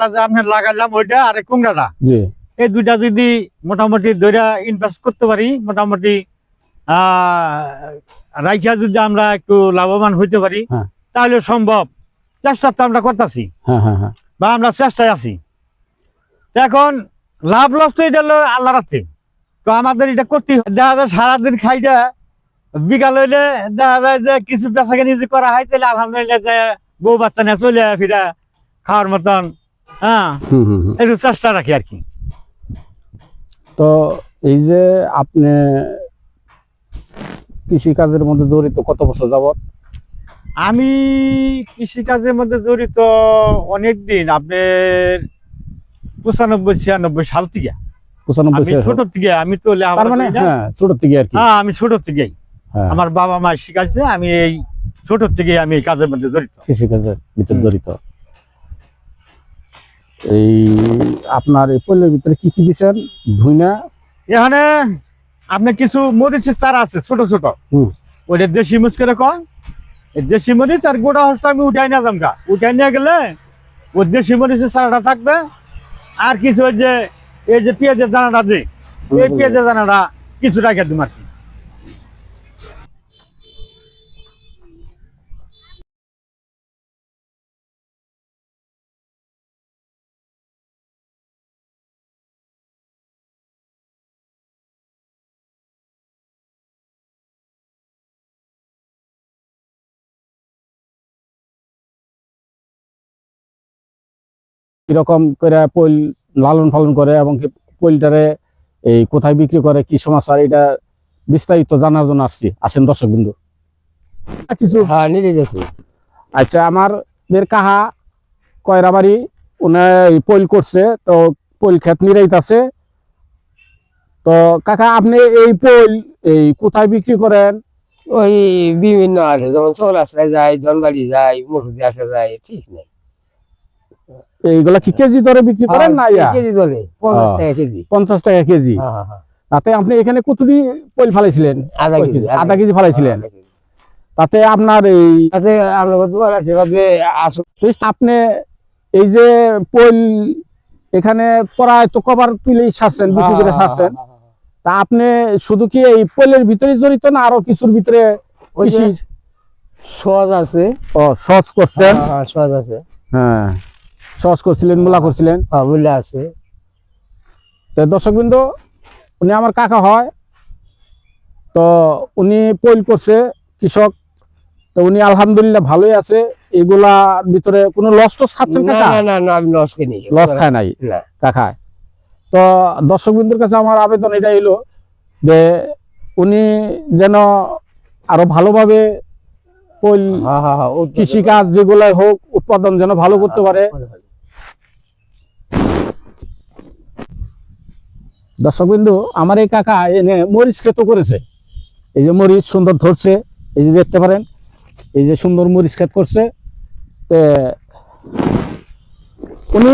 আমরা লাগাইলাম ওইটা আর কুমড়াটা, জি এই দুইটা যদি মোটামুটি ধরে ইনভেস্ট করতে পারি, মোটামুটি রাইখা যদি আমরা একটু লাভবান হইতে পারি, হ্যাঁ তাহলে সম্ভব। চেষ্টা তো আমরা করতেছি, হ্যাঁ হ্যাঁ হ্যাঁ বা আমরা চেষ্টায় আছি। এখন লাভ লস তো এটা হলো আল্লাহ রাখতে, তো আমাদের এটা করতে দেখা যায় সারাদিন খাইটা বিকাল হইলে দেখা যায় যে কিছু বেচাকেনি যদি করা হয়, তাহলে আলহামদুলিল্লাহ যে বউ বাচ্চা নিয়ে চলে ফিরা খাওয়ার মতন। হ্যাঁ, একটু চেষ্টা রাখি আর কি। তো এই যে আপনি কৃষিকাজের মধ্যে জড়িত কত বছর যাবত? আমি কৃষিকাজের মধ্যে জড়িত অনেকদিন, আপনার 95-96 সাল থেকে। 95 ছোট থেকে আমি তো তার মানে হ্যাঁ ছোট থেকে আর কি। হ্যাঁ, আমি ছোট থেকেই আমার বাবা মা শিখাইছে, আমি এই ছোট থেকে আমি এই কাজের মধ্যে জড়িত, কৃষিকাজের ভিতরে জড়িত। এই আপনার এই পল্লের ভিতরে কি কি দিচ্ছেন? ধুইনা, এখানে আপনার কিছু মরিচের চারা আছে ছোট ছোট, ওইটা দেশি মরিচ করে কন, দেশি মরিচ আর গোটা হচ্ছে আমি উঠাই নিয়ে যাম, উঠাই নিয়ে গেলে ওই দেশি মরিচের চারাটা থাকবে। আর কিছু ওই যে এই যে পেঁয়াজের দানাটা, যে এই পেঁয়াজের দানাটা কিছু রাখে দিম আর কি। কিরকম করে পইল লালন পালন করে এবং পইলটারে এই কোথায় বিক্রি করে, কি সমাচার, এটা বিস্তারিত জানার জন্য আসছি। আসেন দর্শক বিন্দু কিছু। হ্যাঁ, নিয়ে গেছি। আচ্ছা, আমাদের কাহা কয়রাবাড়ি উনি পইল করছে, তো পইল ক্ষেত নিরাইতাছে। তো কাকা আপনি এই পইল এই কোথায় বিক্রি করেন? ওই বিভিন্ন আছে, যেমন চৌরাস্তায় যায়, ধনবাড়ি যায়, মসুদি আসা যায়, ঠিক নেই। এইগুলা কি কেজি দরে বিক্রি করেন না ইয়া? কেজি ধরে 50 টাকা কেজি। 50 টাকা কেজি। তাতে আপনি এখানে কতটি পইল ফালাইছিলেন? আধা কেজি ফালাইছিলেন। তাতে আপনার এই আপনি এই যে পইল এখানে প্রায় তো কভার তুলে ছাড়ছেন, বিক্রি করে ছাড়ছেন, তা আপনি শুধু কি এই পইলের ভিতরে জড়িত না আরো কিছুর ভিতরে? সহজ আছে। ও, সহজ করছেন। সহজ আছে, হ্যাঁ সহজ করছিলেন, মূলা করছিলেন। মূল্য আছে। তো দর্শকবৃন্দ, উনি আমার কাকা হয়, তো উনি পইল করছে, কৃষক। তো উনি আলহামদুলিল্লাহ ভালোই আছে। এগুলার ভিতরে কোনো লস টস খাচ্ছেন কাকা? না, আমি লস কিনি, লস খায় নাই কাকা। তো দর্শকবৃন্দের কাছে আমার আবেদন এটা হইলো যে উনি যেন আরো ভালোভাবে পইল কৃষিকাজ যেগুলাই হোক, উৎপাদন যেন ভালো করতে পারে। দর্শকবৃন্দ, আমার এই কাকা এনে মরিচ ক্ষেত করেছে। এই যে মরিচ সুন্দর ধরছে, এই যে দেখতে পারেন, এই যে সুন্দর মরিচ ক্ষেত করছে। উনি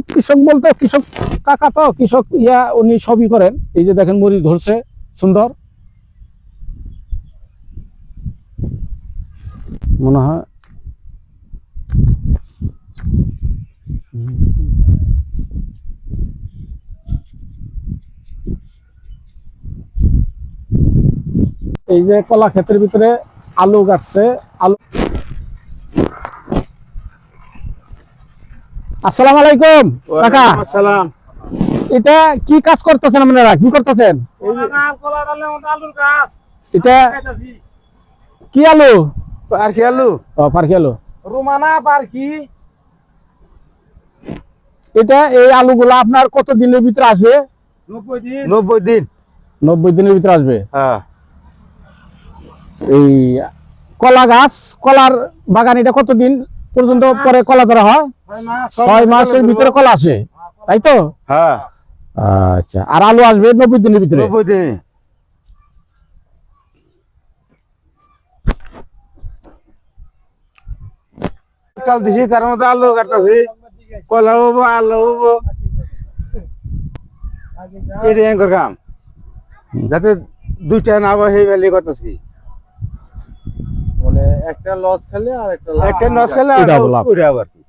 কৃষক বলতে কৃষক কাকা, তো কৃষক ইয়া উনি সবই করেন। এই যে দেখেন মরিচ ধরছে সুন্দর, মনে হয়। এই যে কলা ক্ষেতের ভিতরে আলু গাছছে। আলু। আসসালামু আলাইকুম কাকা। আসসালাম। এটা কি কাজ করতেছেন আপনারা? কি করতেছেন? এটা কি আলু? পারকি আলু। ও, পারকি আলু। রোমানা পারকি। এটা এই আলুগুলা আপনার কত দিনের ভিতরে আসবে? 90 দিন। 90 দিন। 90 দিনের ভিতরে আসবে। হ্যাঁ। এই কলা গাছ, কলার বাগান, এটা কতদিন পর্যন্ত পরে কলা ধরা হয়? 6 মাসের ভিতরে কলা আসে, তাই তো? হ্যাঁ। আচ্ছা, আর আলু আসবে 90 দিনের ভিতরে। 90 দিন। কাল দিছি, তার মধ্যে আলু কাটতেছি, কলা হবো, আলু হবো, এটাই আমার কাম, যাতে দুইটা না হয় সেই ভ্যালি করতেছি। মানে একটা লস খেলে আর একটা লস খেলে এটা লাভ। আবার কি